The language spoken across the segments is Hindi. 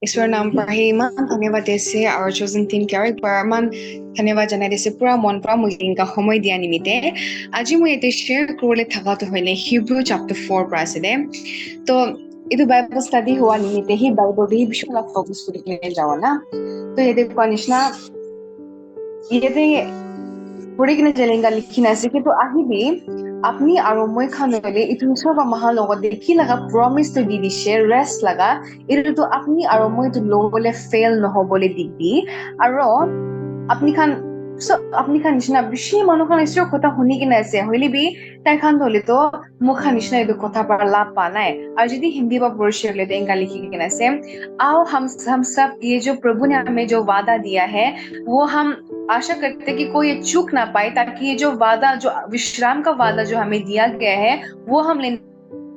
ঈশ্বৰৰ নাম পঢ়ি ইমান ধন্যবাদ দিছে আৰু chosen team কেয়াৰক ইমান ধন্যবাদ জনাই দিছে পুৰা মন পৰা মোক এনেকুৱা সময় দিয়া নিমিত্তে আজি মই এটা শ্বেয়াৰ কৰিবলৈ থকাটো হ'লে হিব্ৰু chapter 4 পৰা আছে দে তো এইটো বাইবেল ষ্টাডি হোৱা নিমিত্তে সেই বাইবেল দি বিশেষ ফোকাস কৰি যাওঁ না তো ইয়াতে কোৱা নিচিনা ইয়াতে পঢ়ি কিনে জেলেংগা লিখিনা আছে কিন্তু আহিবি আপনি আৰু মই খানলে ইটো সব মাহৰ লগত দেখি লগা প্ৰমিসটো দি দিছে ৰেষ্ট লগা এইটো আপনি আৰু মই তো লবলে ফেল নহবলে দিবি আৰু আপনি খান নিচিনা বেছি মানুহ খান ইছৰ কথা শুনি কিনে আছে হইলিবি তাই খান ধলে তো মুখ খান নিচিনা এইটো কথা পৰা লাভ পা নাই আৰু যদি হিন্দী বা वर्षे ले देंगा लिखी किने से आओ हम सब ये जो प्रभु ने हमें जो वादा दिया है वो हम आशा करते हैं कि कोई ये चूक ना पाए ताकि ये जो वादा जो विश्राम का वादा जो हमें दिया गया है वो हम ले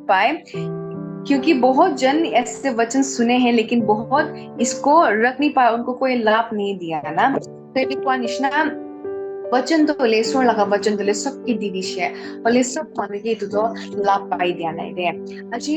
पाए क्योंकि बहुत जन ऐसे वचन सुने हैं लेकिन बहुत इसको रख नहीं पाए उनको कोई लाभ नहीं दिया ना तो ये निष्णा वचन तो ले सोर लगा वचन तो ले सबकी दीदी है और ले सब मान के तो लाभ पाई दिया नहीं दे अजी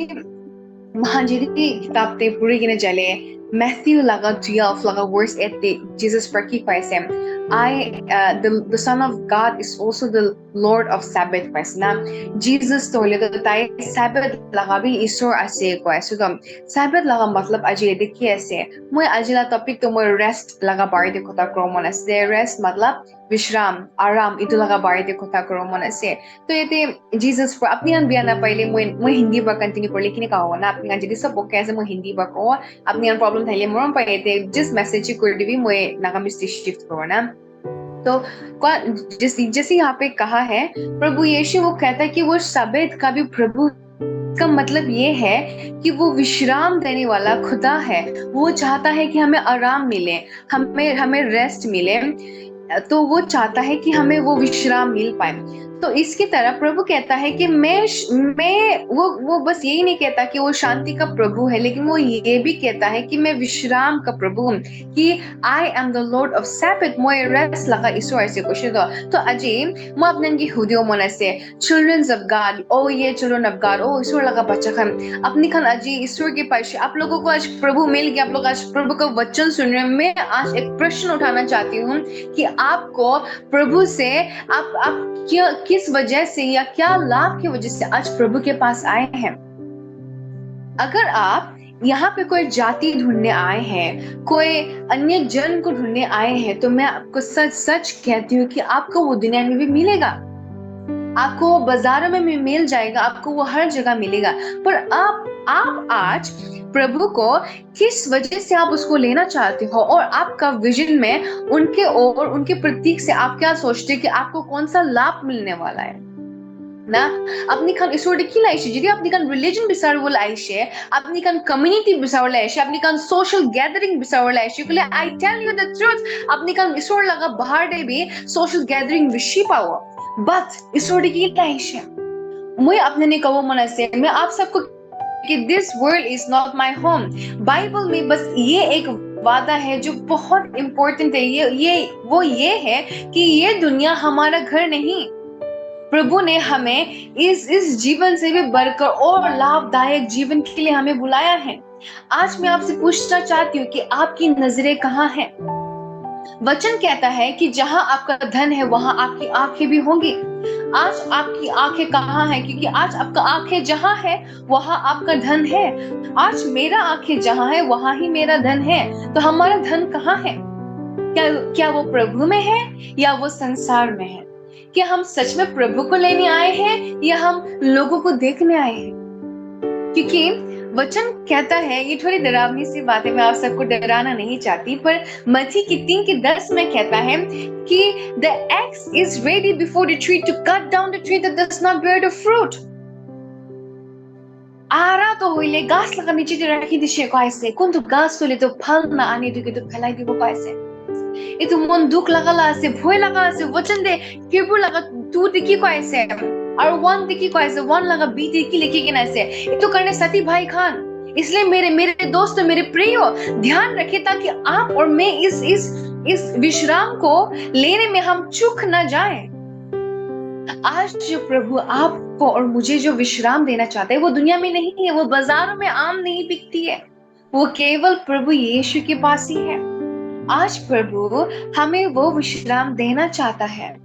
महाजीरी किताब ते पूरी किने चले Matthew laga 12 laga verse 8 Jesus perki paise the son of God is also the Lord of Sabbath paise na Jesus to le to tai Sabbath laga bi isor ase ko asu to Sabbath laga matlab aji dekhi ase moi ajila topic to moi rest laga bari de kota kromon ase rest matlab विश्राम आराम इतो लगा बारे ते कथा करो मन से तो ये ते जीसस पर अपनी अन बियाना पहले मैं हिंदी पर कंटिन्यू कर लेकिन कहो ना अपनी अन जदी सब ओके ऐसे मैं हिंदी पर को अपनी अन प्रॉब्लम थैले मोरम पर ते जिस मैसेज को दिवी मैं नागा मिस्टी शिफ्ट करो ना तो जैसे यहाँ पे कहा है प्रभु यीशु वो कहता है कि वो सबत का भी प्रभु का मतलब ये है कि वो विश्राम देने वाला खुदा है वो चाहता है कि हमें आराम मिले हमें रेस्ट मिले तो वो चाहता है कि हमें वो विश्राम मिल पाए तो इसकी तरह प्रभु कहता है कि मैं वो बस यही नहीं कहता कि वो शांति का प्रभु है लेकिन वो ये भी कहता है कि मैं विश्राम का प्रभु हूँ कि I am the Lord of Sabbath मोय रेस्ट लगा ईश्वर से कुछ तो अजी मैं अपने की हुदियों मन से चिल्ड्रंस ऑफ गॉड ओ ये चिल्ड्रन ऑफ गॉड ओ ईश्वर लगा बच्चा खान अपनी खान अजी ईश्वर के पास आप लोगों को आज प्रभु मिल गया आप लोग आज प्रभु का वचन सुन रहे हैं मैं आज एक प्रश्न उठाना चाहती हूँ कि आपको प्रभु से आप किस वजह से या क्या लाभ की वजह से आज प्रभु के पास आए हैं अगर आप यहाँ पे कोई जाति ढूंढने आए हैं कोई अन्य जन को ढूंढने आए हैं तो मैं आपको सच सच कहती हूँ कि आपको वो दुनिया में भी मिलेगा आपको वो बाजारों में भी मिल जाएगा आपको वो हर जगह मिलेगा पर आप आज प्रभु को किस वजह से आप उसको लेना चाहते हो और आपका विजन में उनके और उनके प्रतीक से आप क्या सोचते हैं कि आपको कौन सा लाभ मिलने वाला है ना अपनी खान ईश्वर देखी लाइशे यदि अपनी खान रिलीजन बिसारवल आइशे अपनी खान कम्युनिटी बिसारवल आइशे अपनी खान सोशल गैदरिंग बिसारवल आइशे कुले I tell you the truth अपनी खान ईश्वर लगा बाहर दे भी सोशल गैदरिंग विशी पाओ बट ईश्वर देखी लाइशे मैं अपने ने कहो मन से मैं आप सबको कि this world is not my home Bible में बस ये एक वादा है जो बहुत इंपॉर्टेंट है ये है कि ये दुनिया हमारा घर नहीं प्रभु ने हमें इस जीवन से भी बढ़कर और लाभदायक जीवन के लिए हमें बुलाया है आज मैं आपसे पूछना चाहती हूँ कि आपकी नजरें कहाँ हैं वचन कहता है कि जहां आपका धन है वहां आपकी आंखें भी होंगी आज आपकी आंखें कहाँ हैं क्योंकि आज आपका आंखें जहां है वहां आपका धन है आज मेरा आंखें जहां है वहां ही मेरा धन है तो हमारा धन कहाँ है क्या वो प्रभु में है या वो संसार में है क्या हम सच में प्रभु को लेने आए हैं या हम लोगों को देखने आए हैं क्योंकि वचन कहता है ये थोड़ी डरावनी सी बात है मैं आप सबको डराना नहीं चाहती पर मत्ती की 3:10 में कहता है कि the axe is ready before the tree to cut down the tree that does not bear the fruit आरा तो होइले गाछ लगा नीचे राखी दिशे को ऐसे कौन तो गाछ तोले तो फल ना आने दुके तो फैलाई दिबो को ऐसे ये तो मन दुख लगाला से भय लगाला से वचन दे केबु लगा तू देखी को ऐसे और वन देखी को ऐसे वन लगा बी देखी लेके के ऐसे ये तो करने सती भाई खान इसलिए मेरे दोस्त मेरे प्रियो ध्यान रखिए ताकि आप और मैं इस विश्राम को लेने में हम चूक न जाएं आज जो प्रभु आपको और मुझे जो विश्राम देना चाहते हैं वो दुनिया में नहीं है वो बाजारों में आम नहीं बिकती है वो केवल प्रभु यीशु के पास ही है। आज प्रभु हमें वो विश्राम देना चाहता है।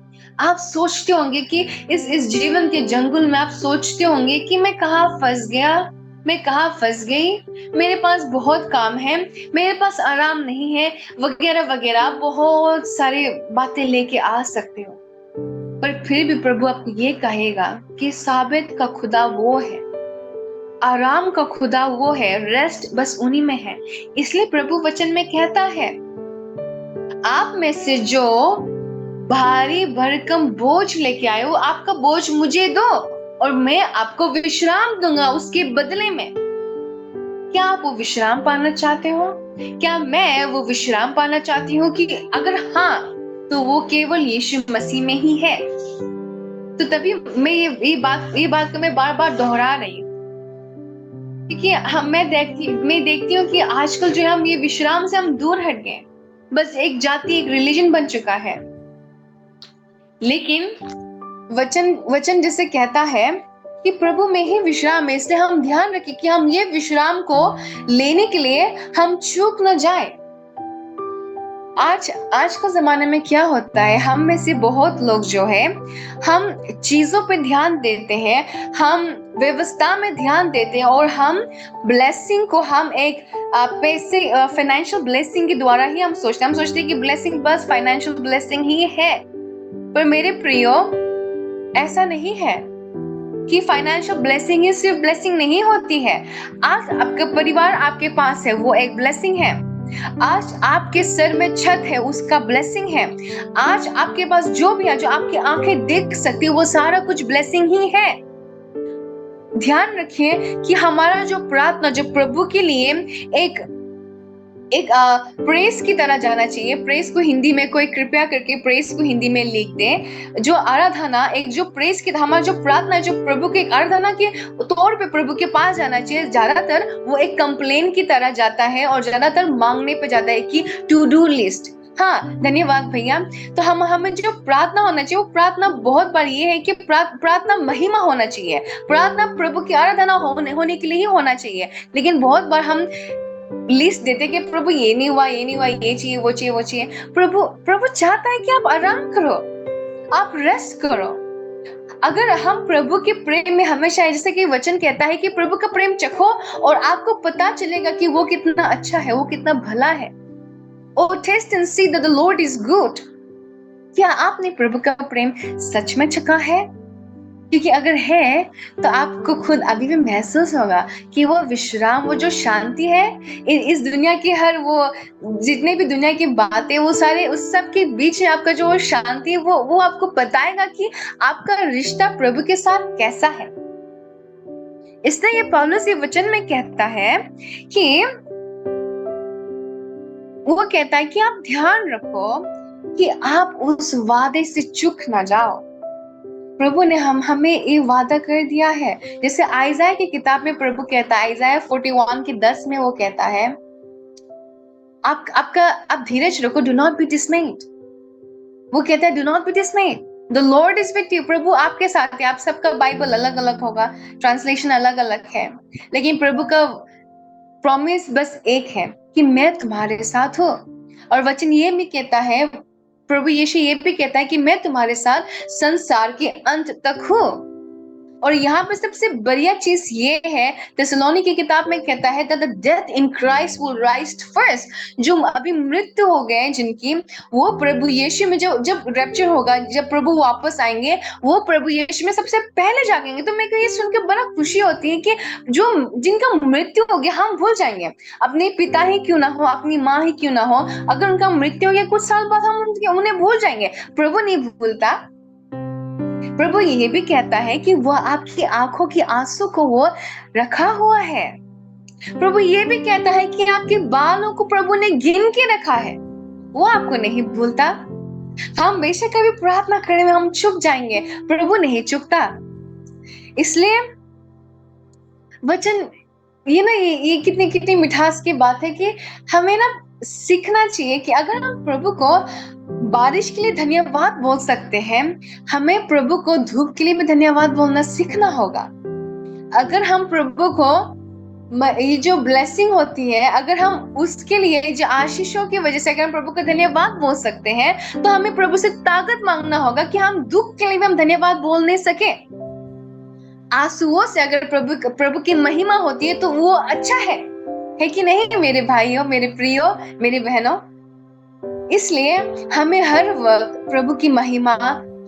आप सोचते होंगे कि इस जीवन के जंगल में आप सोचते होंगे कि मैं कहाँ फंस गया, मैं कहाँ फंस गई, मेरे पास बहुत काम है, मेरे पास आराम नहीं है, वगैरह वगैरह बहुत सारी बातें लेके आ सकते हो। पर फिर भी प्रभु आपको ये कहेगा कि साबित का खुदा वो है, आराम का खुदा वो है, रेस्ट बस उन्हीं में है। इसलिए प्रभु वचन में कहता है, आप में से जो भारी भरकम बोझ लेके आए हो, आपका बोझ मुझे दो और मैं आपको विश्राम दूंगा उसके बदले में। क्या आप वो विश्राम पाना चाहते हो? क्या मैं वो विश्राम पाना चाहती हूँ? कि अगर हाँ, तो वो केवल यीशु मसीह में ही है। तो तभी मैं ये बात को मैं बार बार दोहरा रही हूँ, क्योंकि मैं देखती हूँ कि आजकल जो हम ये विश्राम से हम दूर हट गए, बस एक जाति, एक रिलीजन बन चुका है। लेकिन वचन जैसे कहता है कि प्रभु में ही विश्राम है। इसलिए हम ध्यान रखें कि हम ये विश्राम को लेने के लिए हम चूक न जाए। आज का जमाने में क्या होता है, हम में से बहुत लोग जो है, हम चीजों पे ध्यान देते हैं, हम व्यवस्था में ध्यान देते हैं और हम ब्लेसिंग को हम एक पैसे, फाइनेंशियल ब्लेसिंग के द्वारा ही हम सोचते हैं कि ब्लेसिंग बस फाइनेंशियल ब्लेसिंग ही है। पर मेरे प्रियो, ऐसा नहीं है कि फाइनेंशियल ब्लेसिंग ही सिर्फ ब्लेसिंग नहीं होती है। आज आपका परिवार आपके पास है, वो एक ब्लेसिंग है। आज आपके सर में छत है, उसका ब्लेसिंग है। आज आपके पास जो भी है, जो आपकी आंखें देख सकती है, वो सारा कुछ ब्लेसिंग ही है। ध्यान रखिए कि हमारा जो प्रार्थना, जो प्रभु के लिए एक प्रेस की तरह जाना चाहिए। प्रेस को हिंदी में कोई कृपया करके प्रेस को हिंदी में लिख दे। जो आराधना, एक जो प्रेस की, हमारा जो प्रार्थना, जो प्रभु के आराधना के तौर पे प्रभु के पास जाना चाहिए, ज्यादातर वो एक कंप्लेन की तरह जाता है और ज्यादातर मांगने पे जाता है कि टू डू लिस्ट। हाँ, धन्यवाद भैया। तो हमें जो प्रार्थना होना चाहिए, वो प्रार्थना बहुत बार ये है कि प्रार्थना महिमा होना चाहिए, प्रार्थना प्रभु की आराधना होने के लिए ही होना चाहिए। लेकिन बहुत बार हम लिस्ट देते कि प्रभु ये नहीं हुआ, ये नहीं हुआ, ये चाहिए, वो चाहिए, वो चाहिए। प्रभु चाहता है कि आप आराम करो, आप रेस्ट करो। अगर हम प्रभु के प्रेम में हमेशा, जैसे कि वचन कहता है कि प्रभु का प्रेम चखो और आपको पता चलेगा कि वो कितना अच्छा है, वो कितना भला है। Oh, taste and see that the Lord is good. क्या आपने प्रभु का प्रेम सच में चखा है? क्योंकि अगर है तो आपको खुद अभी भी महसूस होगा कि वो विश्राम, वो जो शांति है, इस दुनिया की हर वो जितने भी दुनिया की बातें, वो सारे उस सब के बीच में आपका जो शांति है, वो आपको बताएगा कि आपका रिश्ता प्रभु के साथ कैसा है। इसलिए ये पौलुस ये वचन में कहता है कि वो कहता है कि आप ध्यान रखो कि आप उस वादे से चूक ना जाओ। प्रभु ने हमें ये वादा कर दिया है। जैसे आइज़ाया की किताब में प्रभु कहता है, आइज़ाया 41 के 10 में वो कहता है, आप धीरज रखो, डू नॉट बी डिसमेड। वो कहता है, do not be dismayed, the Lord is with you. प्रभु आपके साथ है। आप सबका बाइबल अलग अलग होगा, ट्रांसलेशन अलग अलग है, लेकिन प्रभु का प्रॉमिस बस एक है कि मैं तुम्हारे साथ हूँ। और वचन ये भी कहता है, प्रभु यीशु ये भी कहता है कि मैं तुम्हारे साथ संसार के अंत तक हूँ। और यहाँ पे सबसे बढ़िया चीज ये है, थिस्सलुनीकि की किताब में कहता है that the death in Christ will rise first। जो अभी मृत्यु हो गए जिनकी, वो प्रभु यीशु में जब रैप्चर होगा, जब प्रभु वापस आएंगे, वो प्रभु यीशु में सबसे पहले जागेंगे। तो मेरे को ये सुन के बड़ा खुशी होती है कि जो जिनका मृत्यु हो गया, हम भूल जाएंगे। अपने पिता ही क्यों ना हो, अपनी माँ ही क्यों ना हो, अगर उनका मृत्यु हो गया, कुछ साल बाद हम उन्हें भूल जाएंगे। प्रभु नहीं भूलता। प्रभु ये भी कहता है कि वह आपकी आंखों की आंसू को वो रखा हुआ है। प्रभु ये भी कहता है कि आपके बालों को प्रभु ने गिन के रखा है, वो आपको नहीं भूलता। हम बेशक कभी प्रार्थना करने में हम चूक जाएंगे, प्रभु नहीं चूकता। इसलिए वचन ये कितनी मिठास की बात है कि हमें ना सीखना चाहिए कि अगर हम प्रभु को बारिश के लिए धन्यवाद बोल सकते हैं, हमें प्रभु को धूप के लिए भी धन्यवाद बोलना सीखना होगा। अगर हम प्रभु को ये जो ब्लेसिंग होती है, अगर हम उसके लिए, जो आशीषों की वजह से अगर हम प्रभु का धन्यवाद बोल सकते हैं, तो हमें प्रभु से ताकत मांगना होगा कि हम दुख के लिए भी हम धन्यवाद बोल नहीं सके। आंसुओं से अगर प्रभु की महिमा होती है तो वो अच्छा है कि नहीं मेरे भाइयों, मेरे प्रियो, मेरी बहनों। इसलिए हमें हर वक्त प्रभु की महिमा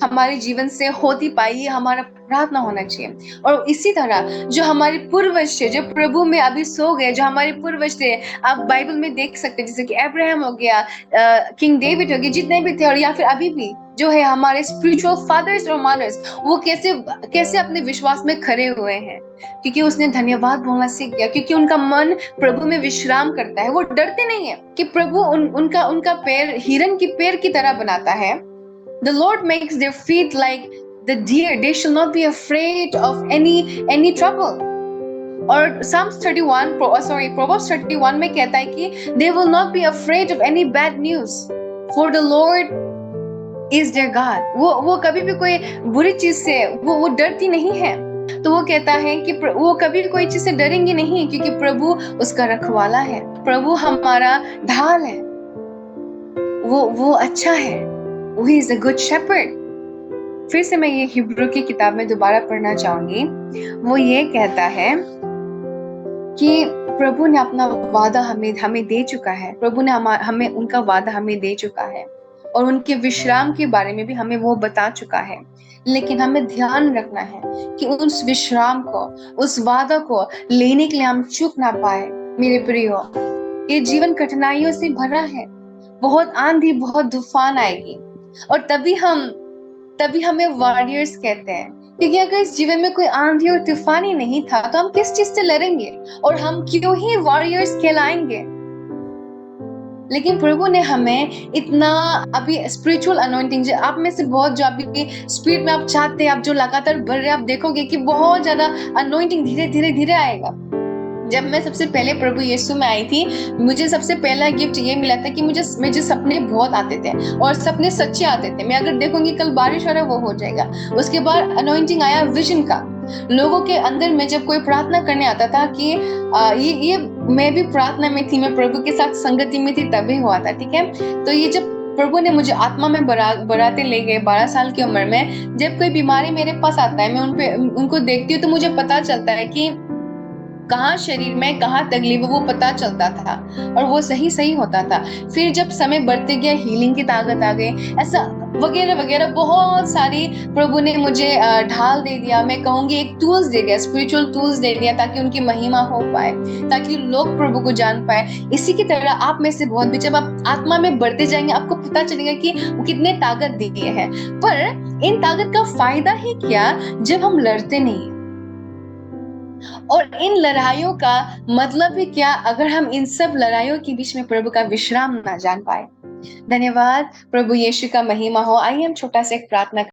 हमारे जीवन से होती पाई, हमारा प्रार्थना होना चाहिए। और इसी तरह जो हमारे पूर्वज थे, जो प्रभु में अभी सो गए, जो हमारे पूर्वज थे, आप बाइबल में देख सकते हैं, जैसे कि अब्राहम हो गया, किंग डेविड हो गया, जितने भी थे, और या फिर अभी भी जो है हमारे स्पिरिचुअल फादर्स और मदर्स, वो कैसे कैसे अपने विश्वास में खड़े हुए हैं, क्योंकि उसने धन्यवाद बोलना सीख गया, क्योंकि उनका मन प्रभु में विश्राम करता है। वो डरते नहीं है कि प्रभु उनका पैर हिरन की पैर की तरह बनाता है। The Lord makes their feet like the deer. They shall not be afraid of any trouble. और Proverbs 31 में कहता है कि they will not be afraid of any bad news, for the Lord is their God. वो कभी भी कोई बुरी चीज से वो डरती नहीं है। तो वो कहता है कि वो कभी भी कोई चीज से डरेंगे नहीं, क्योंकि प्रभु उसका रखवाला है, प्रभु हमारा ढाल है, वो अच्छा है, He is a good shepherd. फिर से मैं ये हिब्रू की किताब में दोबारा पढ़ना चाहूंगी। वो ये कहता है कि प्रभु ने अपना वादा हमें दे चुका है, प्रभु ने हमें उनका वादा हमें दे चुका है, और उनके विश्राम के बारे में भी हमें वो बता चुका है। लेकिन हमें ध्यान रखना है कि उस विश्राम को, उस वादा को लेने के लिए हम चूक ना पाए। मेरे प्रियो, ये जीवन कठिनाइयों से भरा है, बहुत आंधी, बहुत तूफान आएगी, और तभी हमें वॉरियर्स कहते हैं, क्योंकि अगर इस जीवन में कोई आंधी और तूफान ही नहीं था तो हम किस चीज से लड़ेंगे, और हम क्यों ही वॉरियर्स कहलाएंगे। लेकिन प्रभु ने हमें इतना अभी स्पिरिचुअल अनॉइंटिंग, जो आप में से बहुत, जो अभी स्पिरिट में आप चाहते हैं, आप जो लगातार बढ़ रहे हैं, आप देखोगे कि बहुत ज्यादा अनॉइंटिंग धीरे धीरे धीरे आएगा। जब मैं सबसे पहले प्रभु यीशु में आई थी, मुझे सबसे पहला गिफ्ट ये मिला था कि मुझे सपने बहुत आते थे, और सपने सच्चे आते थे। मैं अगर देखूंगी कल बारिश हो रहा है, वो हो जाएगा। उसके बाद अनॉइंटिंग आया विजन का। लोगों के अंदर में जब कोई प्रार्थना करने आता था कि ये मैं भी प्रार्थना में थी, मैं प्रभु के साथ संगति में थी, तभी हुआ था, ठीक है। तो ये जब प्रभु ने मुझे आत्मा में बढ़ाते ले गए 12 साल की उम्र में, जब कोई बीमारी मेरे पास आता है, मैं उनको देखती हूँ, तो मुझे पता चलता है कि कहाँ शरीर में कहाँ तकलीफ है, वो पता चलता था, और वो सही होता था। फिर जब समय बढ़ते गया, हीलिंग की ताकत आ गई, ऐसा वगैरह वगैरह बहुत सारी प्रभु ने मुझे ढाल दे दिया। मैं कहूंगी एक टूल्स दे दिया, स्पिरिचुअल टूल्स दे दिया, ताकि उनकी महिमा हो पाए, ताकि लोग प्रभु को जान पाए। इसी की तरह आप में से बहुत भी, जब आप आत्मा में बढ़ते जाएंगे, आपको पता चलेगा कि वो कितने ताकत दिए हैं। पर इन ताकत का फायदा ही क्या जब हम लड़ते नहीं, और इन लड़ाइयों का मतलब ही क्या अगर हम इन सब लड़ाइयों के बीच में प्रभु का विश्राम ना जान पाए। धन्यवाद, प्रभु यीशु का महिमा हो। आइए हम छोटा सा एक प्रार्थना